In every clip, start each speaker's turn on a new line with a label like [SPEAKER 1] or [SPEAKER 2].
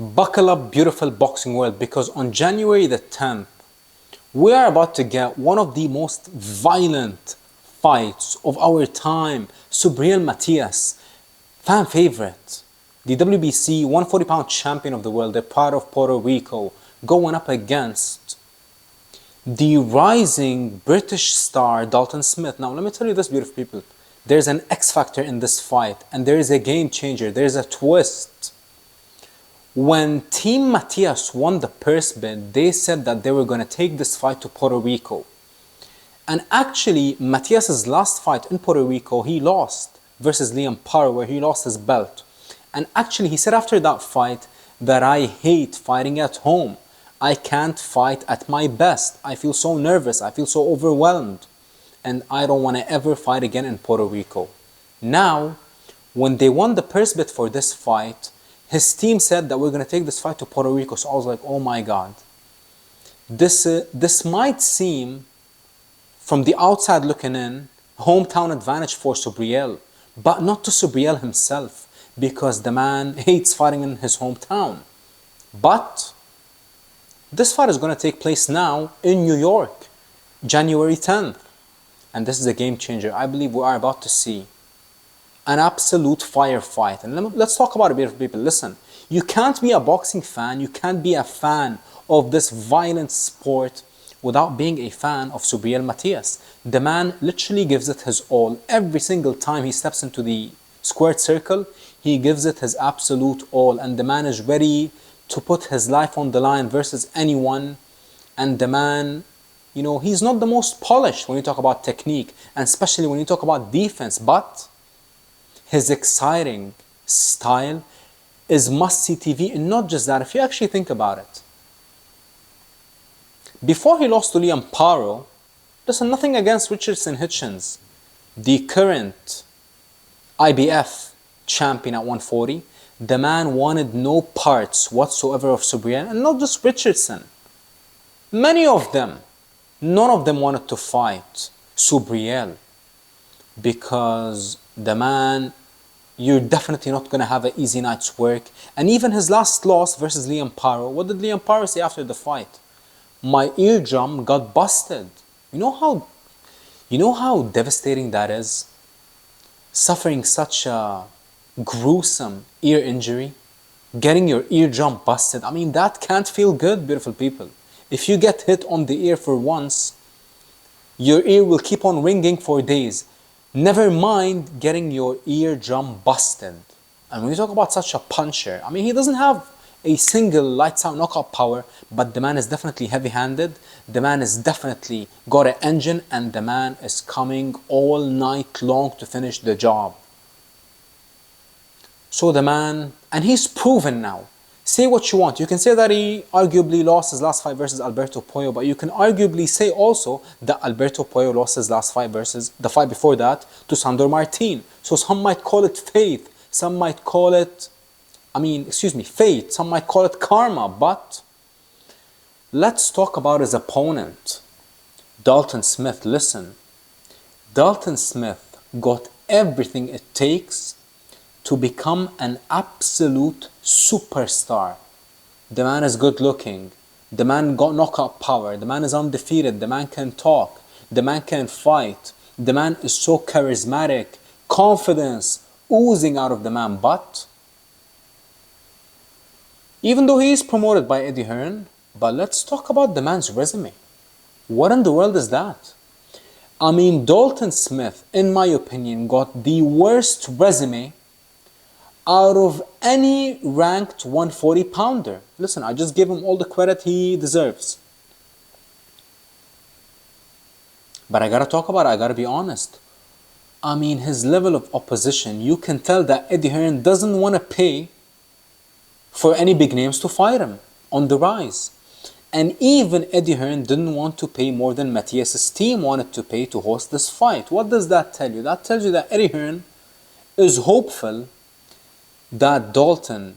[SPEAKER 1] Buckle up, beautiful boxing world, because on January the 10th, we are about to get one of the most violent fights of our time. Subriel Matias, fan favorite, the WBC 140-pound champion of the world, the pride of Puerto Rico, going up against the rising British star Dalton Smith. Now, let me tell you this, beautiful people. There's an X factor in this fight, and there is a game changer. There's a twist. When Team Matias won the purse bid, they said that they were going to take this fight to Puerto Rico. And actually, Matias's last fight in Puerto Rico, he lost versus Liam Parra, where he lost his belt. And actually, he said after that fight that I hate fighting at home. I can't fight at my best. I feel so nervous. I feel so overwhelmed. And I don't want to ever fight again in Puerto Rico. Now, when they won the purse bid for this fight, his team said that we're going to take this fight to Puerto Rico. So I was like, oh my God. This might seem, from the outside looking in, hometown advantage for Subriel. But not to Subriel himself, because the man hates fighting in his hometown. But this fight is going to take place now in New York, January 10th. And this is a game changer. I believe we are about to see an absolute firefight. And let's talk about it, beautiful people. Listen, you can't be a boxing fan, you can't be a fan of this violent sport without being a fan of Subriel Matias. The man literally gives it his all. Every single time he steps into the squared circle, he gives it his absolute all. And the man is ready to put his life on the line versus anyone. And the man, you know, he's not the most polished when you talk about technique, and especially when you talk about defense, but his exciting style is must-see TV. And not just that, if you actually think about it. Before he lost to Liam Parra, listen, nothing against Richardson Hitchens, the current IBF champion at 140. The man wanted no parts whatsoever of Subriel, and not just Richardson. Many of them, none of them wanted to fight Subriel, because the man, you're definitely not going to have an easy night's work. And even his last loss versus Liam Parra, what did Liam Parra say after the fight? My eardrum got busted. You know how devastating that is? Suffering such a gruesome ear injury, getting your eardrum busted. I mean, that can't feel good, beautiful people. If you get hit on the ear for once, your ear will keep on ringing for days. Never mind getting your eardrum busted. And when you talk about such a puncher, I mean, he doesn't have a single lights out knockout power, but the man is definitely heavy-handed. The man is definitely got an engine, and the man is coming all night long to finish the job. So the man, and he's proven now. Say what you want. You can say that he arguably lost his last fight versus Alberto Puello, but you can arguably say also that Alberto Puello lost his last fight versus the fight before that to Sandor Martin. So some might call it faith, some might call it, fate, some might call it karma, but let's talk about his opponent, Dalton Smith. Listen, Dalton Smith got everything it takes to become an absolute superstar. The man is good looking. The man got knockout power. The man is undefeated. The man can talk. The man can fight. The man is so charismatic. Confidence oozing out of the man. But even though he is promoted by Eddie Hearn, but let's talk about the man's resume. What in the world is that? I mean, Dalton Smith, in my opinion, got the worst resume out of any ranked 140-pounder. Listen, I just give him all the credit he deserves. But I gotta talk about it, I gotta be honest. I mean, his level of opposition, you can tell that Eddie Hearn doesn't want to pay for any big names to fight him on the rise. And even Eddie Hearn didn't want to pay more than Matias' team wanted to pay to host this fight. What does that tell you? That tells you that Eddie Hearn is hopeful that Dalton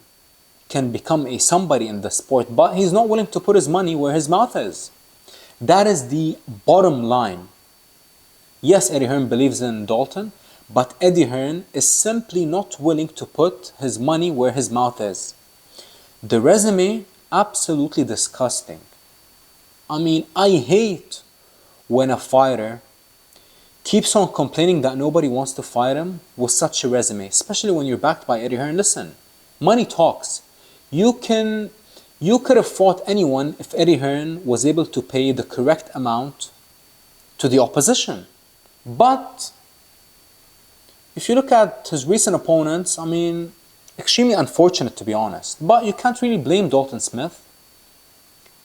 [SPEAKER 1] can become a somebody in the sport, but he's not willing to put his money where his mouth is. That is the bottom line. Yes, Eddie Hearn believes in Dalton, but Eddie Hearn is simply not willing to put his money where his mouth is. The resume, absolutely disgusting. I mean, I hate when a fighter keeps on complaining that nobody wants to fight him with such a resume, especially when you're backed by Eddie Hearn. Listen, money talks. You could have fought anyone if Eddie Hearn was able to pay the correct amount to the opposition. But if you look at his recent opponents, I mean, extremely unfortunate to be honest. But you can't really blame Dalton Smith.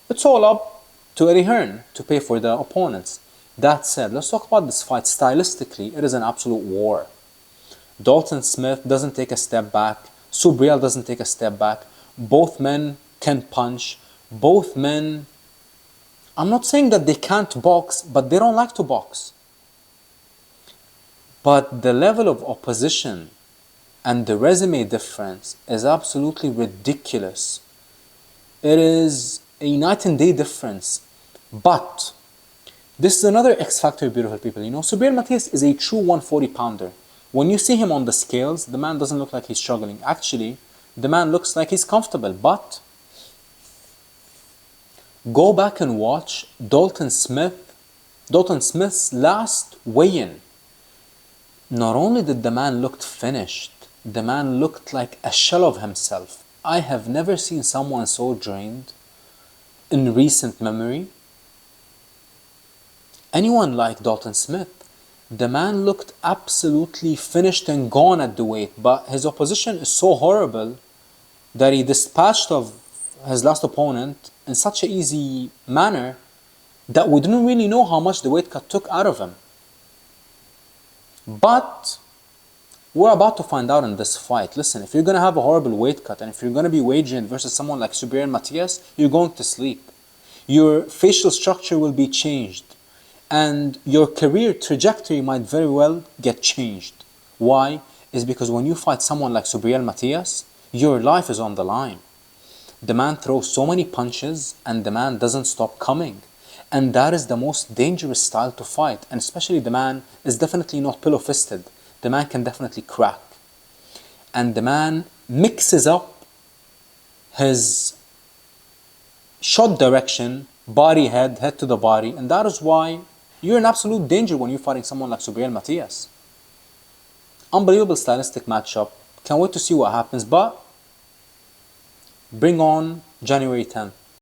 [SPEAKER 1] It's all up to Eddie Hearn to pay for the opponents. That said, let's talk about this fight. Stylistically, it is an absolute war. Dalton Smith doesn't take a step back. Subriel doesn't take a step back. Both men can punch. Both men, I'm not saying that they can't box, but they don't like to box. But the level of opposition and the resume difference is absolutely ridiculous. It is a night and day difference. But this is another X factor, beautiful people. You know, Subriel Matias is a true 140 pounder. When you see him on the scales, the man doesn't look like he's struggling. Actually, the man looks like he's comfortable. But go back and watch Dalton Smith's last weigh-in. Not only did the man look finished, the man looked like a shell of himself. I have never seen someone so drained in recent memory. Anyone like Dalton Smith, the man looked absolutely finished and gone at the weight, but his opposition is so horrible that he dispatched of his last opponent in such an easy manner that we didn't really know how much the weight cut took out of him. But we're about to find out in this fight. Listen, if you're going to have a horrible weight cut and if you're going to be waging versus someone like Subriel Matias, you're going to sleep. Your facial structure will be changed and your career trajectory might very well get changed. Why? Is because when you fight someone like Subriel Matias, your life is on the line. The man throws so many punches and the man doesn't stop coming. And that is the most dangerous style to fight. And especially the man is definitely not pillow-fisted. The man can definitely crack. And the man mixes up his shot direction, body, head to the body. And that is why you're in absolute danger when you're fighting someone like Subriel Matias. Unbelievable stylistic matchup. Can't wait to see what happens. But bring on January 10th.